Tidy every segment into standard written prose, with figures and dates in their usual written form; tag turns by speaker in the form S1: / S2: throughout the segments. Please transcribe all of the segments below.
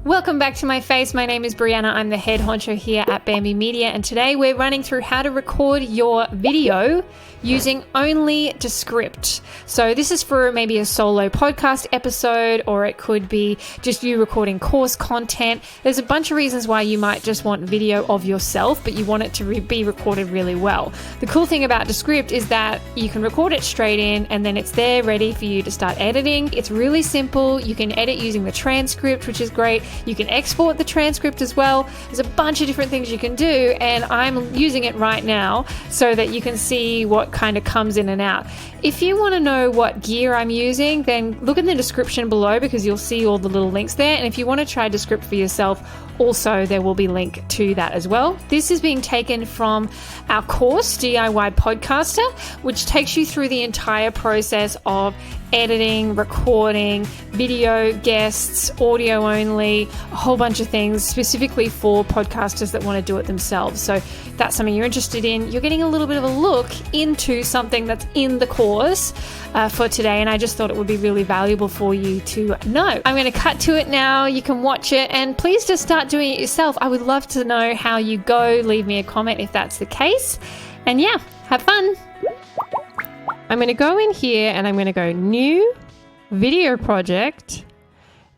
S1: Welcome back to my face. My name is Brianna. I'm the head honcho here at Bamby Media, and today we're running through how to record your video using only Descript. So this is for maybe a solo podcast episode, or it could be just you recording course content. There's a bunch of reasons why you might just want video of yourself, but you want it to be recorded really well. The cool thing about Descript is that you can record it straight in and then it's there ready for you to start editing. It's really simple. You can edit using the transcript, which is great. You can export the transcript as well. There's a bunch of different things you can do, and I'm using it right now so that you can see what kind of comes in and out. If you want to know what gear I'm using, then look in the description below because you'll see all the little links there. And if you want to try Descript for yourself, also there will be a link to that as well. This is being taken from our course, DIY Podcaster, which takes you through the entire process of editing, recording, video, guests, audio only, a whole bunch of things specifically for podcasters that want to do it themselves. So if that's something you're interested in, you're getting a little bit of a look into something that's in the course for today, and I just thought it would be really valuable for you to know. I'm going to cut to it now. You can watch it, and please just start doing it yourself. I would love to know how you go. Leave me a comment if that's the case, and yeah, have fun. I'm going to go in here and I'm going to go new video project,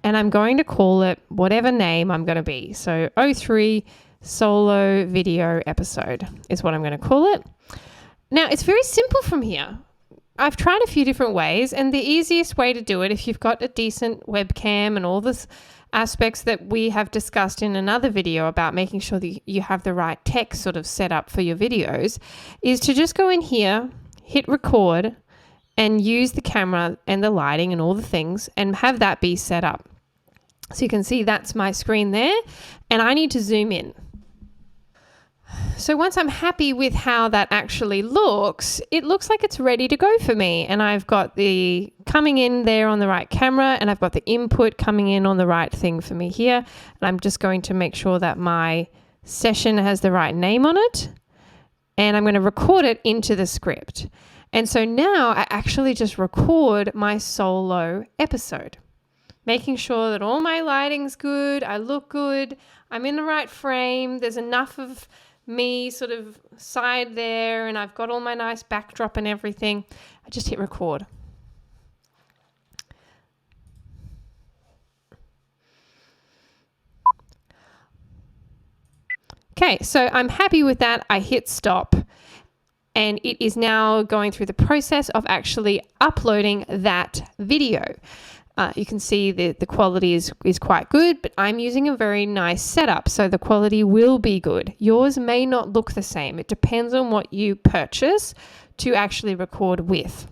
S1: and I'm going to call it whatever name I'm going to be. So 03 solo video episode is what I'm going to call it. Now it's very simple from here. I've tried a few different ways, and the easiest way to do it, if you've got a decent webcam and all the aspects that we have discussed in another video about making sure that you have the right tech sort of set up for your videos, is to just go in here, hit record, and use the camera and the lighting and all the things and have that be set up. So you can see that's my screen there, and I need to zoom in. So once I'm happy with how that actually looks, it looks like it's ready to go for me. And I've got the coming in there on the right camera, and I've got the input coming in on the right thing for me here. And I'm just going to make sure that my session has the right name on it. And I'm going to record it into the script. And so now I actually just record my solo episode, making sure that all my lighting's good, I look good, I'm in the right frame, there's enough of me sort of side there, and I've got all my nice backdrop and everything. I just hit record. Okay, so I'm happy with that. I hit stop, and it is now going through the process of actually uploading that video. You can see the quality is quite good, but I'm using a very nice setup, so the quality will be good. Yours may not look the same. It depends on what you purchase to actually record with.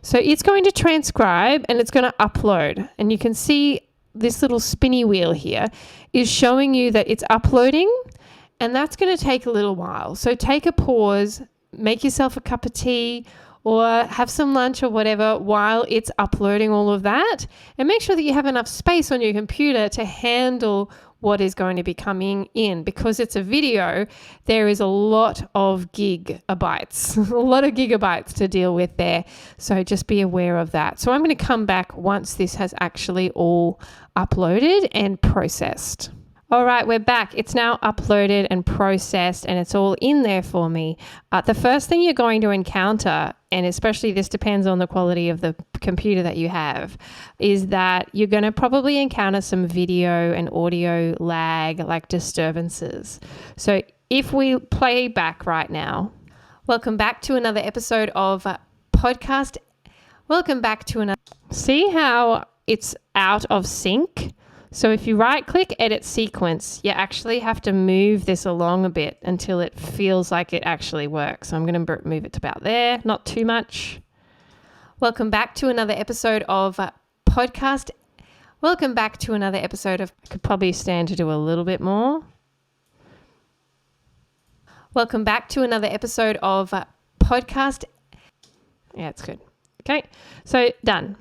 S1: So it's going to transcribe and it's going to upload, and you can see this little spinny wheel here is showing you that it's uploading, and that's going to take a little while. So take a pause, make yourself a cup of tea, or have some lunch or whatever while it's uploading all of that, and make sure that you have enough space on your computer to handle what is going to be coming in. Because it's a video, there is a lot of gigabytes, a lot of gigabytes to deal with there. So just be aware of that. So I'm going to come back once this has actually all uploaded and processed. All right, we're back. It's now uploaded and processed, and it's all in there for me. The first thing you're going to encounter, and especially this depends on the quality of the computer that you have, is that you're going to probably encounter some video and audio lag, like disturbances. So if we play back right now, welcome back to another episode of podcast. Welcome back to another. See how it's out of sync? So if you right click edit sequence, you actually have to move this along a bit until it feels like it actually works. So I'm going to move it to about there, not too much. Welcome back to another episode of podcast. Welcome back to another episode of, I could probably stand to do a little bit more. Welcome back to another episode of podcast. Yeah, it's good. Okay, so done.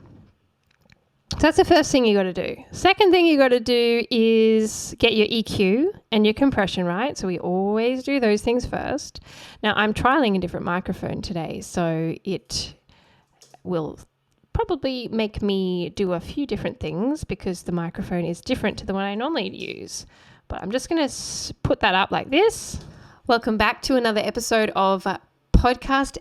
S1: So that's the first thing you got to do. Second thing you got to do is get your EQ and your compression right. So we always do those things first. Now I'm trialing a different microphone today, so it will
S2: probably make me do a few different things because the microphone is different to the one I normally use. But I'm just going to put that up like this. Welcome back to another episode of podcast.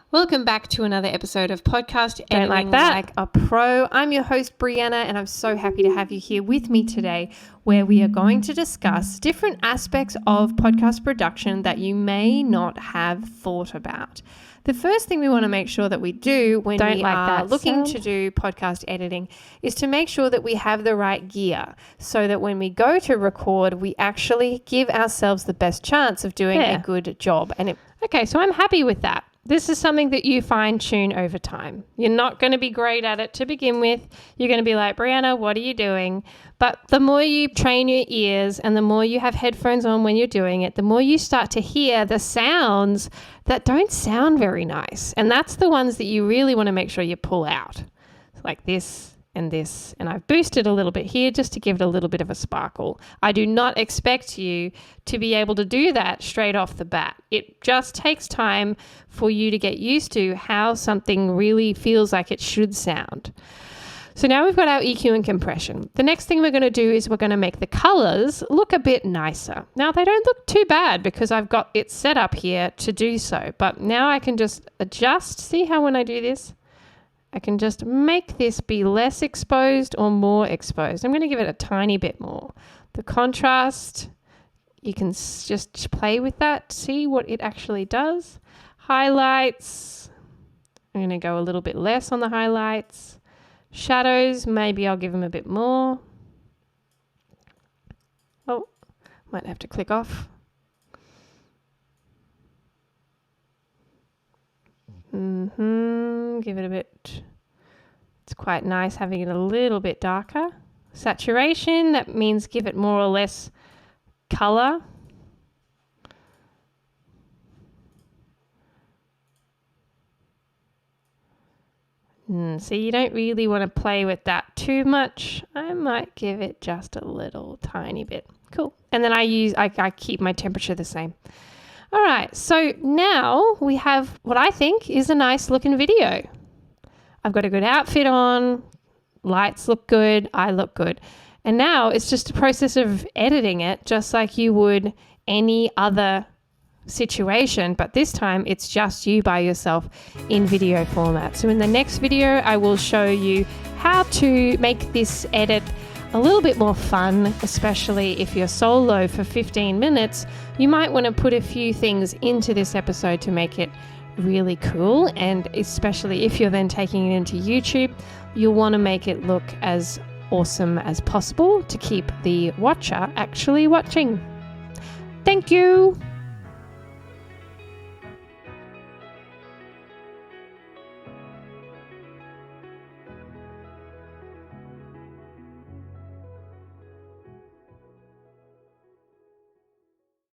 S2: Welcome back to another episode of Podcast Editing
S1: Like That.
S2: Like a Pro. I'm your host, Brianna, and I'm so happy to have you here with me today, where we are going to discuss different aspects of podcast production that you may not have thought about. The first thing we want to make sure that we do when we are looking to do podcast editing is to make sure that we have the right gear so that when we go to record, we actually give ourselves the best chance of doing a good job. Okay, so I'm happy with that. This is something that you fine-tune over time. You're not going to be great at it to begin with. You're going to be like, Brianna, what are you doing? But the more you train your ears and the more you have headphones on when you're doing it, the more you start to hear the sounds that don't sound very nice. And that's the ones that you really want to make sure you pull out. Like this and this. And I've boosted a little bit here just to give it a little bit of a sparkle. I do not expect you to be able to do that straight off the bat. It just takes time for you to get used to how something really feels like it should sound. So now we've got our EQ and compression. The next thing we're going to do is we're going to make the colors look a bit nicer. Now they don't look too bad because I've got it set up here to do so. But now I can just adjust. See how when I do this, I can just make this be less exposed or more exposed. I'm going to give it a tiny bit more. The contrast, you can just play with that, see what it actually does. Highlights, I'm going to go a little bit less on the highlights. Shadows, maybe I'll give them a bit more. Oh, might have to click off. Give it a bit. It's quite nice having it a little bit darker. Saturation, that means give it more or less color. So you don't really want to play with that too much. I might give it just a little tiny bit. Cool. And then I keep my temperature the same. All right, so now we have what I think is a nice looking video. I've got a good outfit on, lights look good, I look good. And now it's just a process of editing it just like you would any other situation, but this time it's just you by yourself in video format. So in the next video, I will show you how to make this edit a little bit more fun, especially if you're solo for 15 minutes. You might want to put a few things into this episode to make it really cool, and especially if you're then taking it into YouTube, you'll want to make it look as awesome as possible to keep the watcher actually watching. Thank you.